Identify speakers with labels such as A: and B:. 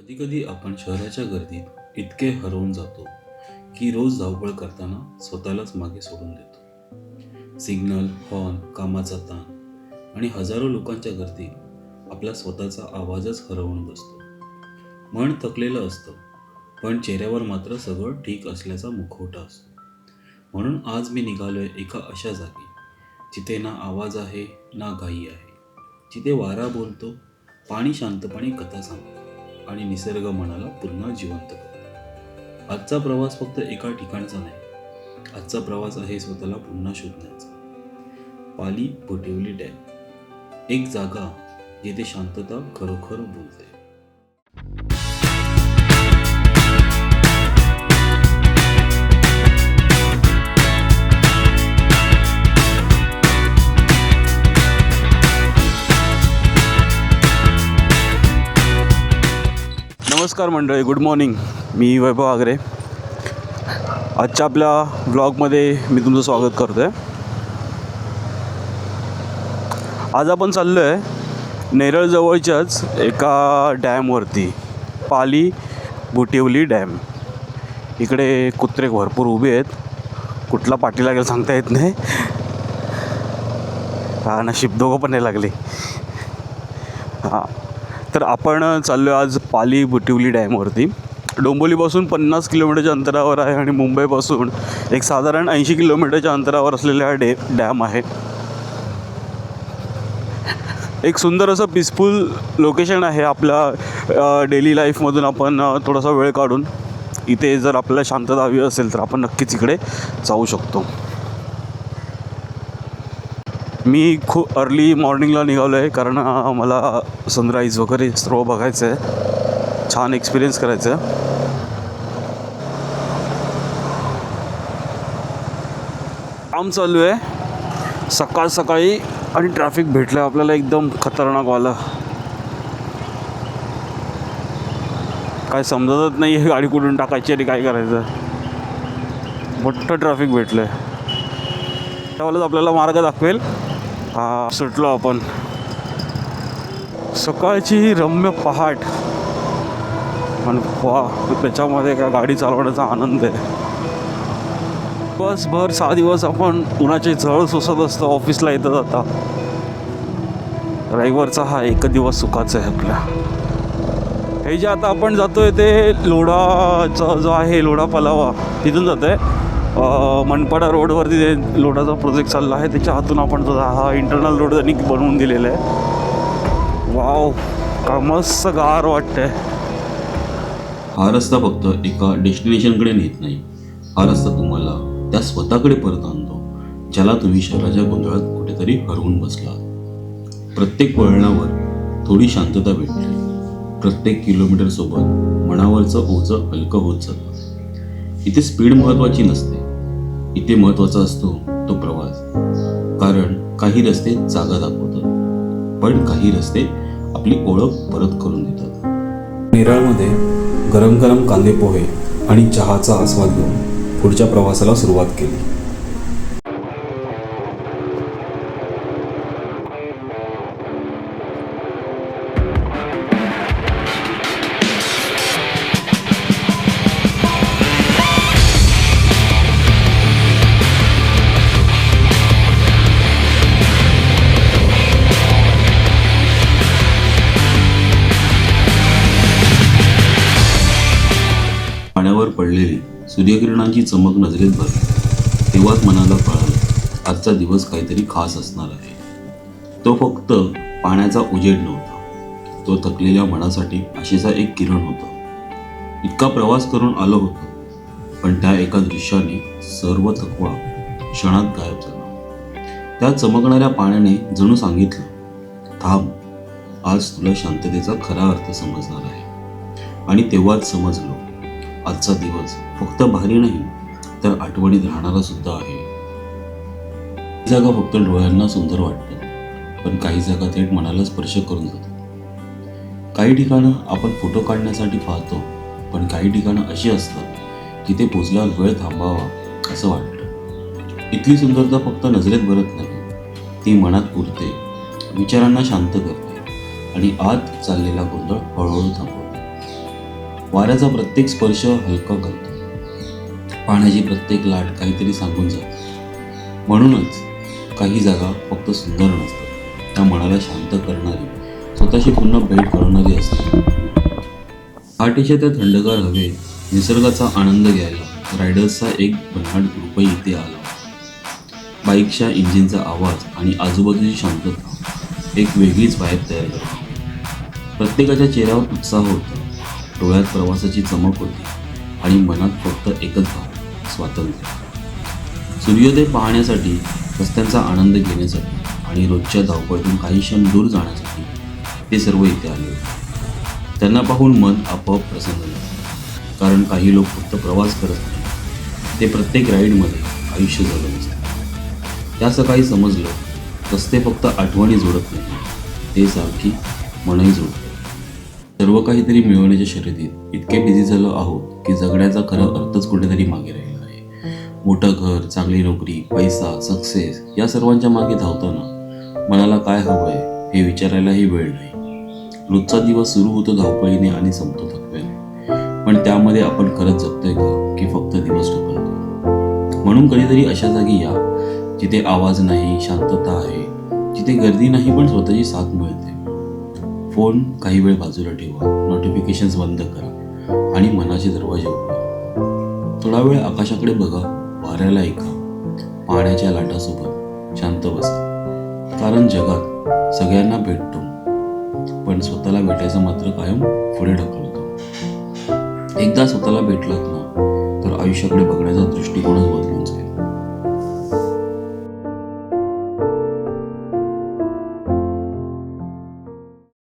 A: कधीकधी आपण शहराच्या गर्दीत इतके हरवून जातो की रोज धावपळ करताना स्वतःलाच मागे सोडून देतो. सिग्नल, हॉर्न, कामाचा ताण आणि हजारो लोकांच्या गर्दीत आपला स्वतःचा आवाजच हरवून बसतो. मन थकलेलं असतं, पण चेहऱ्यावर मात्र सगळं ठीक असल्याचा मुखवटा असतो. म्हणून आज मी निघालोय एका अशा जागी जिथे ना आवाज आहे ना घाई आहे, जिथे वारा बोलतो, पाणी शांतपणे कथा सांगतो आणि निसर्ग मनाला पुन्हा जिवंत करतो. आजचा प्रवास फक्त एका ठिकाणचा नाही, आजचा प्रवास आहे स्वतःला पुन्हा शोधण्याचा. पाली भुटिवली डॅम, एक जागा जिथे शांतता खरोखर बोलते.
B: नमस्कार मंडळी, गुड मॉर्निंग. मी वैभव आगरे. आजच्या आपल्या व्लॉगमध्ये मी तुमचं स्वागत करतो आहे. आज आपण चाललो आहे नेरळजवळच्याच एका डॅमवरती, पाली भुटिवली डॅम. इकडे कुत्रे भरपूर उभे आहेत, कुठला पाठी लागेल सांगता येत नाही. हा नशीब दोघं पण नाही लागले. हां, तर आपण चाललो आहे आज पाली भुटिवली डॅमवरती. डोंबिवलीपासून 50 किलोमीटरच्या अंतरावर आहे आणि मुंबईपासून एक साधारण 80 किलोमीटरच्या अंतरावर असलेला हा डॅम आहे. एक सुंदर असं पीसफुल लोकेशन आहे. आपल्या डेली लाईफमधून आपण थोडासा वेळ काढून इथे जर आपल्याला शांतता हवी असेल तर आपण नक्कीच इकडे जाऊ शकतो. मी खूप अर्ली मॉर्निंगला निघालो आहे कारण मला सनराईज वगैरे सर्व बघायचं आहे, छान एक्सपिरियन्स करायचं आहे. काम चालू आहे सकाळ सकाळी आणि ट्रॅफिक भेटलं आपल्याला एकदम खतरनाकवालं. काय समजतच नाही आहे गाडी कुठून टाकायची आणि काय करायचं. मोठं ट्रॅफिक भेटलं आहे, त्यावेळेस आपल्याला मार्ग दाखवेल. सुटलो आपण. सकाळची रम्य पहाट आणि त्याच्यामध्ये काय गाडी चालवण्याचा आनंद आहे. दिवसभर 6 दिवस आपण उन्हाची झळ सोसत असतो ऑफिसला येता जाता. रविवारचा हा एक दिवस सुखाचा आहे आपला. हे जे आता आपण जातोय ते लोढाचा जो आहे, लोढा पलावा, तिथून जातो आहे. मनपाडा रोडवरती ते लोढाचा प्रोजेक्ट चालला आहे, त्याच्या हातून आपण हा इंटरनल रोड त्यांनी बनवून दिलेला आहे. वाव, का मस्त गार वाटतंय.
A: हा रस्ता फक्त एका डेस्टिनेशनकडे नेत नाही, हा रस्ता तुम्हाला त्या स्वतःकडे परत आणतो ज्याला तुम्ही शहराच्या गोंधळात कुठेतरी हरवून बसला. प्रत्येक वळणावर थोडी शांतता भेटली, प्रत्येक किलोमीटर सोबत मनावरचं ओझं हलकं होत जातं. इथे स्पीड महत्त्वाची नसते, इथे महत्त्वाचा असतो तो प्रवास. कारण काही रस्ते जागा दाखवतात, पण काही रस्ते आपली ओळख परत करून देतात. नेरळमध्ये गरम गरम कांदे पोहे आणि चहाचा आस्वाद घेऊन पुढच्या प्रवासाला सुरुवात केली. पाण्यावर पडलेली सूर्यकिरणांची चमक नजरेत भरली तेव्हाच मनाला कळालं आजचा दिवस काहीतरी खास असणार आहे. तो फक्त पाण्याचा उजेड नव्हता, तो थकलेल्या मनासाठी आशेचा एक किरण होता. इतका प्रवास करून आलो होतो, पण त्या एका दृश्याने सर्व थकवा क्षणात गायब झाला. त्या चमकणाऱ्या पाण्याने जणू सांगितलं, थांब, आज तुला शांततेचा खरा अर्थ समजणार आहे. आणि तेव्हाच समजलो, आजचा दिवस फक्त भारी नाही तर आठवणीत राहणारा सुद्धा आहे. काही जागा फक्त डोळ्यांना सुंदर वाटते, पण काही जागा थेट मनाला स्पर्श करून जातात. काही ठिकाणं आपण फोटो काढण्यासाठी पाहतो, पण काही ठिकाणं अशी असतात जिथे पोचल्यावर वेळ थांबावा असं वाटतं. इथली सुंदरता फक्त नजरेत भरत नाही, ती मनात पुरते, विचारांना शांत करते आणि आत चाललेला गोंधळ हळूहळू थांबवते. वाऱ्याचा प्रत्येक स्पर्श हलका करतो. पाण्याची प्रत्येक लाट काहीतरी सांगून जाते. म्हणूनच काही जागा फक्त सुंदर नसतात, त्या मनाला शांत करणारी, स्वतःशी पुन्हा भेट करणारी असतात. पहाटेच्या त्या थंडगार हवेत निसर्गाचा आनंद घ्यायला रायडर्सचा एक भन्नाट ग्रुपही इथे आला. बाईकच्या इंजिनचा आवाज आणि आजूबाजूची शांतता एक वेगळीच वाईब तयार करते. प्रत्येकाच्या चेहऱ्यावर उत्साह होता, डोळ्यात प्रवासाची चमक होती आणि मनात फक्त एकच भाव, स्वातंत्र्य. सूर्योदय पाहण्यासाठी, रस्त्यांचा आनंद घेण्यासाठी आणि रोजच्या धावपळीतून काही क्षण दूर जाण्यासाठी ते सर्व इथे आले होते. त्यांना पाहून मन आपोआप प्रसन्न झालं, कारण काही लोक फक्त प्रवास करत नाही, ते प्रत्येक राईडमध्ये आयुष्य जगत असतात. त्या सकाळी समजलं, रस्ते फक्त आठवणी जोडत नाही, ते सारखी मनही जोडतात. सर्व काहीतरी मिळवण्याच्या शर्यतीत इतके बिझी झालो आहोत की जगण्याचा खरा अर्थच कुठेतरी मागे राहिला आहे. मोठं घर, चांगली नोकरी, पैसा, सक्सेस या सर्वांच्या मागे धावताना मनाला काय हवं आहे हे विचारायलाही वेळ नाही. रोजचा दिवस सुरू होतो धावपळीने आणि संपतो थकव्याने, पण त्यामध्ये आपण खरंच जगतोय का की फक्त दिवस ढकलतो? म्हणून कधीतरी अशा जागी या जिथे आवाज नाही, शांतता आहे, जिथे गर्दी नाही पण स्वतःची साथ मिळते. फोन काही वेळ बाजूला ठेवा, नोटिफिकेशन्स बंद करा आणि मनाचे दरवाजे उघडा. थोडा वेळ आकाशाकडे बघा, वाऱ्याला ऐका, पाण्याच्या लाटासोबत शांत बसा. कारण जगात सगळ्यांना भेटतो, पण स्वतःला भेटायचं मात्र कायम पुढे ढकलतो. एकदा स्वतःला भेटलात ना, तर आयुष्याकडे बघण्याचा दृष्टिकोनच बदलून जाईल.